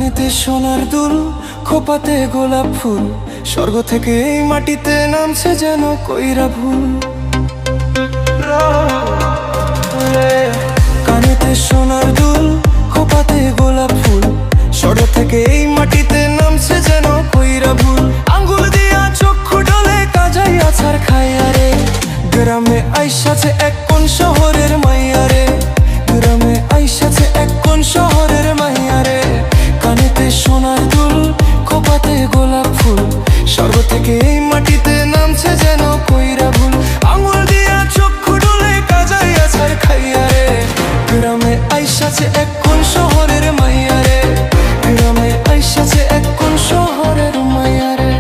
কানেতে সোনার দুল, খোপাতে গোলাপ ফুল, স্বর্গ থেকে এই মাটিতে নামছে যেন কইরা ভুল। কানেতে সোনার দুল, খোপাতে গোলাপ ফুল, স্বর্গ থেকে এই মাটিতে নামছে যেন কইরা ভুল। আঙ্গুল দিয়া চক্ষু ডলে কাজাই আছার খাইয়ারে, গ্রামে আইসাছে এক কোন শহরের মাইয়ারে, গ্রামে আইসাছে এক কোন শহরের মাইয়ারে। কানেতে সোনার দুল, খোপাতে গোলাপ ফুল, স্বর্গ থেকে এই মাটিতে নামছে যেন কইরা ভুল। আঙ্গুল দিয়া চক্ষু ডলে কাজাই আছার খাইয়ারে, গ্রামে আইসাছে এক কোন শহরের মাইয়ারে, গ্রামে আইসাছে এক কোন শহরের মাইয়ারে।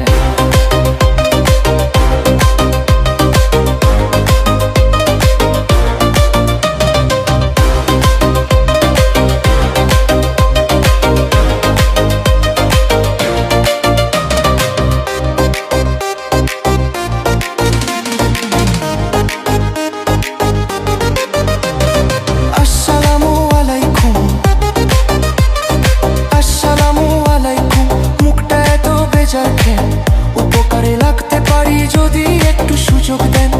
উপকারে লাগতে পারি যদি একটু সুযোগ দেন।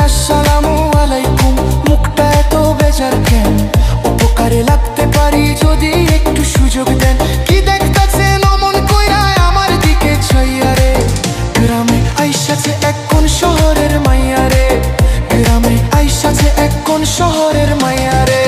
আসসালামু আলাইকুম, মুখটা এত বেজার কেন? উপকারে লাগতে পারি যদি একটু সুযোগ দেন। কি দেখতাছেন অমন কইরা আমার দিকে চাইয়ারে, গ্রামে আইসাছে এক কোন শহরের মাইয়ারে, গ্রামে আইসাছে এক কোন শহরের মাইয়ারে।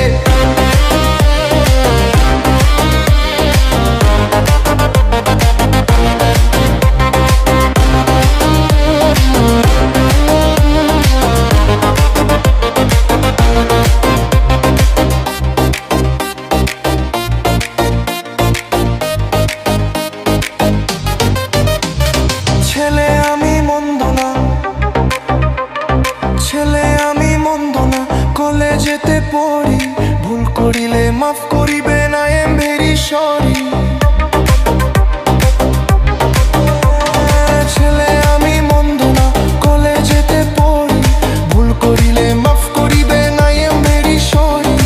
ছেলে আমি মন্দ না, ছেলে আমি মন্দ না, কলেজেতে পড়ি, ভুল করিলে মাফ করিবেন, আই এম ভেরি সরি। ছেলে আমি মন্দ না, কলেজেতে পড়ি, ভুল করিলে মাফ করিবেন, আই এম ভেরি সরি।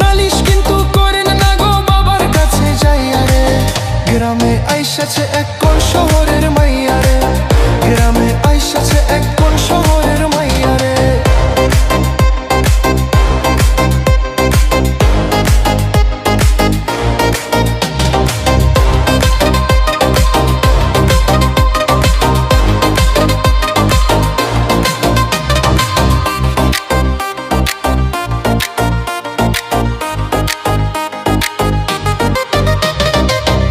নালিশ কিন্তু করেন না গো বাবার কাছে যাইয়ারে, গ্রামে আইসাছে এক কোন শহরের মাইয়ারে, গ্রামে আইসাছে এক কোন শহরের মাইয়ারে।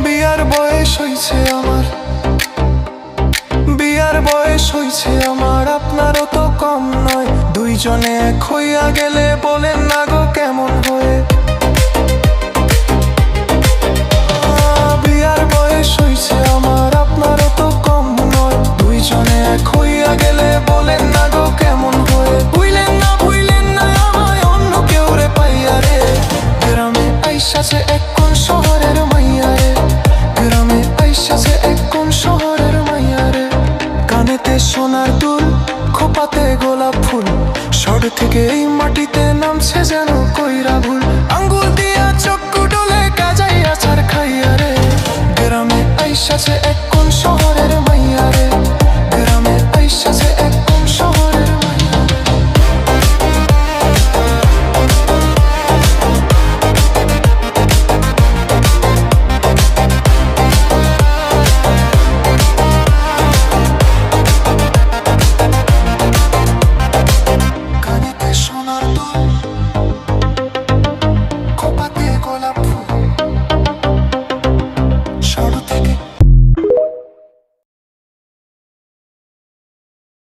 বিয়ার বয়স হইছে আমার, বিয়ার বয়স হইছে আমার, আপনারও তো কম নয়। দুইজনে এক হইয়া গেলে বলেন না গো কেমন হয়ে। বিয়ার বয়স হইছে আমার, আপনারও তো কম নয়। দুইজনে এক হইয়া গেলে বলেন না গো কেমন হয়ে। ভুইলেন না আমায় অন্য কেউ রে পাইয়ারে, গ্রামে আইসাছে এক কোন শহরের মাইয়ারে, গ্রামে আইসাছে এক কোন শহরের মাইয়ারে। কানেতে সোনার দুল, খোপাতে গোলাপ ফুল, স্বর্গ থেকে এই মাটিতে নামছে যেন কইরা ভুল। আঙ্গুল দিয়া চক্ষু ডলে কাজাই আছার খাইয়ারে, গ্রামে আইসাছে এক কোন শহরের মাইয়ারে, গ্রামে আইসাছে এক